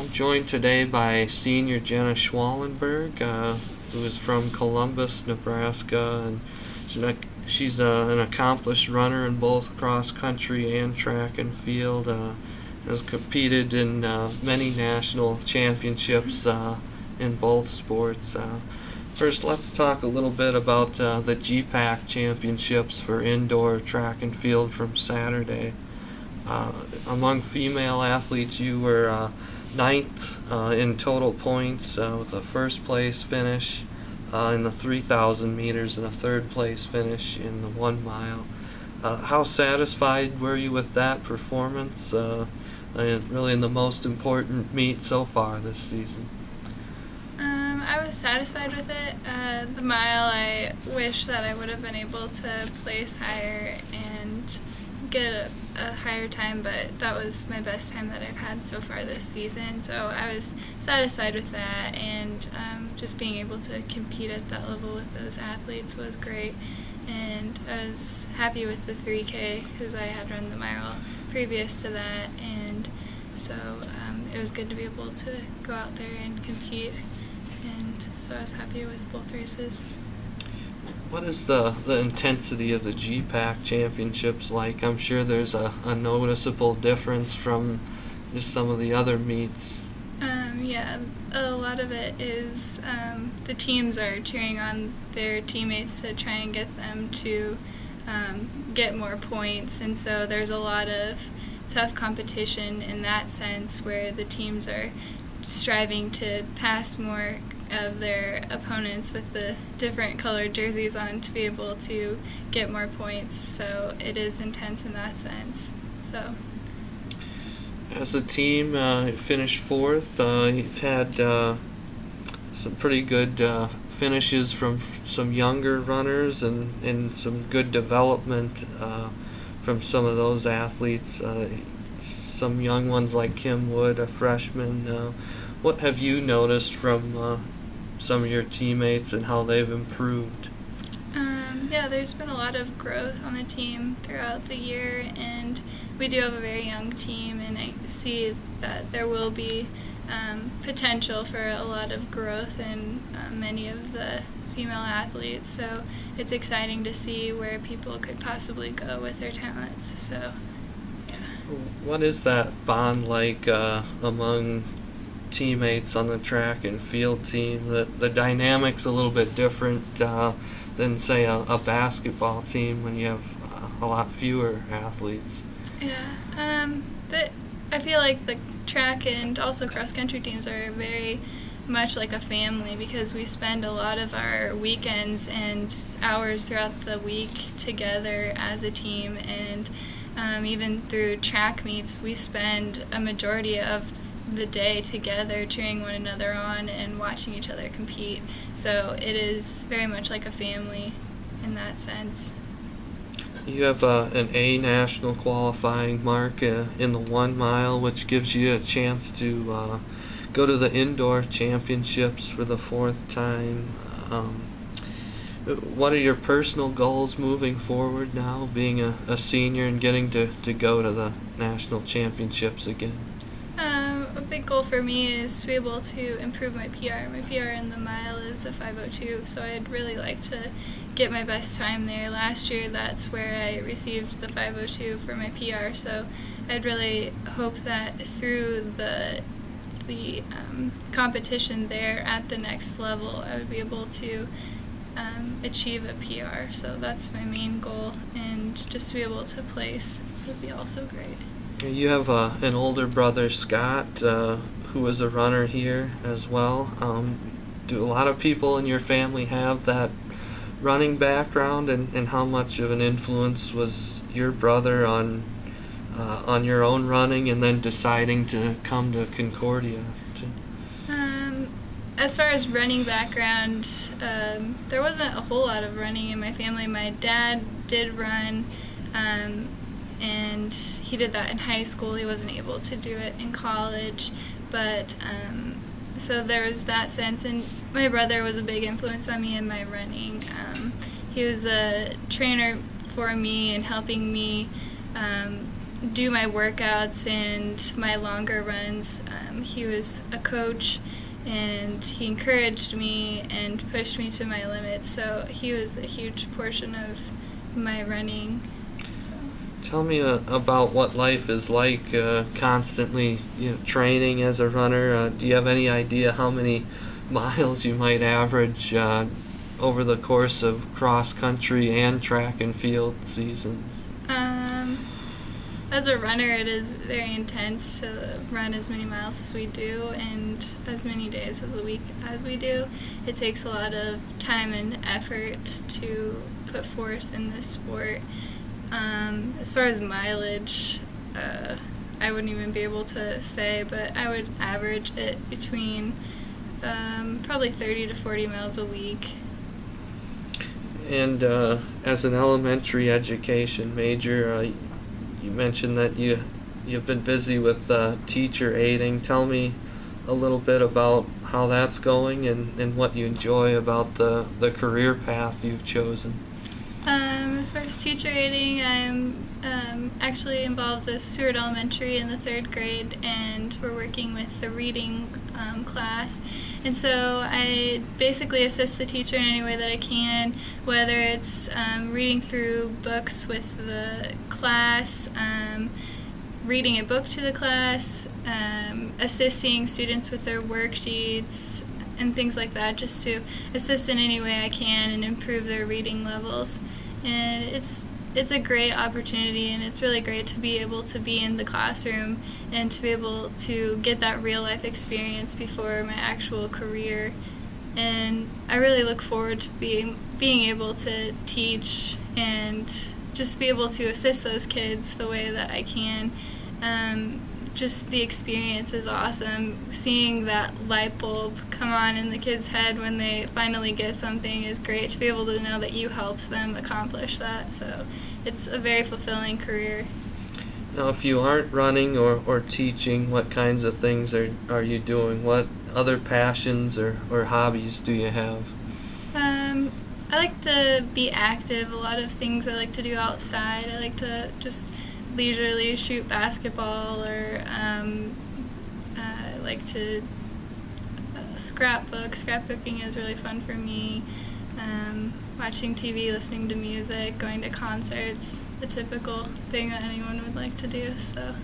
I'm joined today by senior Jena Schwalenberg, who is from Columbus, Nebraska, and she's an accomplished runner in both cross country and track and field. Has competed in many national championships in both sports. First, let's talk a little bit about the GPAC championships for indoor track and field from Saturday. Among female athletes, you were ninth in total points with a first place finish in the 3,000 meters and a third place finish in the 1 mile. How satisfied were you with that performance? Really in the most important meet so far this season. I was satisfied with it. The mile, I wish that I would have been able to place higher and get a higher time, but that was my best time that I've had so far this season. So I was satisfied with that, and just being able to compete at that level with those athletes was great. And I was happy with the 3K because I had run the mile previous to that, and so it was good to be able to go out there and compete, and so I was happy with both races. What is the intensity of the GPAC championships like? I'm sure there's a noticeable difference from just some of the other meets. Yeah, a lot of it is the teams are cheering on their teammates to try and get them to get more points, and so there's a lot of tough competition in that sense where the teams are striving to pass more of their opponents with the different colored jerseys on to be able to get more points, so it is intense in that sense. So as a team, you finished fourth. You've had some pretty good finishes from some younger runners and some good development from some of those athletes. Some young ones like Kim Wood, a freshman. What have you noticed from some of your teammates and how they've improved? Yeah, there's been a lot of growth on the team throughout the year, and we do have a very young team, and I see that there will be potential for a lot of growth in many of the female athletes, so it's exciting to see where people could possibly go with their talents. So yeah. What is that bond like among teammates on the track and field team? The dynamic's a little bit different than, say, a basketball team when you have a lot fewer athletes. Yeah, I feel like the track and also cross-country teams are very much like a family because we spend a lot of our weekends and hours throughout the week together as a team, and even through track meets we spend a majority of the day together cheering one another on and watching each other compete. So it is very much like a family in that sense. You have an A national qualifying mark in the 1 mile, which gives you a chance to go to the indoor championships for the 4th time. What are your personal goals moving forward now, being a senior and getting to go to the national championships again? A big goal for me is to be able to improve my PR. My PR in the mile is a 5:02, so I'd really like to get my best time there. Last year, that's where I received the 5:02 for my PR, so I'd really hope that through the competition there at the next level, I would be able to achieve a PR. So that's my main goal, and just to be able to place would be also great. You have an older brother, Scott, who is a runner here as well. Do a lot of people in your family have that running background, and how much of an influence was your brother on your own running and then deciding to come to Concordia? As far as running background, there wasn't a whole lot of running in my family. My dad did run, and he did that in high school. He wasn't able to do it in college, but so there was that sense. And my brother was a big influence on me in my running. He was a trainer for me and helping me do my workouts and my longer runs. He was a coach, and he encouraged me and pushed me to my limits, so he was a huge portion of my running. So. Tell me about what life is like constantly training as a runner. Do you have any idea how many miles you might average over the course of cross country and track and field seasons? As a runner, it is very intense to run as many miles as we do and as many days of the week as we do. It takes a lot of time and effort to put forth in this sport. As far as mileage, I wouldn't even be able to say, but I would average it between probably 30 to 40 miles a week. And as an elementary education major, you mentioned that you've been busy with teacher aiding. Tell me a little bit about how that's going and what you enjoy about the career path you've chosen. As far as teacher aiding, I'm actually involved with Seward Elementary in the 3rd grade, and we're working with the reading class. And so I basically assist the teacher in any way that I can, whether it's reading through books with the class, reading a book to the class, assisting students with their worksheets, and things like that, just to assist in any way I can and improve their reading levels. And it's a great opportunity, and it's really great to be able to be in the classroom and to be able to get that real life experience before my actual career. And I really look forward to being able to teach and just be able to assist those kids the way that I can. Just the experience is awesome. Seeing that light bulb come on in the kid's head when they finally get something is great. To be able to know that you helped them accomplish that, so it's a very fulfilling career. Now, if you aren't running or teaching, what kinds of things are you doing? What other passions or hobbies do you have? I like to be active. A lot of things I like to do outside. I like to just leisurely shoot basketball, or I like to scrapbook. Scrapbooking is really fun for me. Watching TV, listening to music, going to concerts, the typical thing that anyone would like to do. So.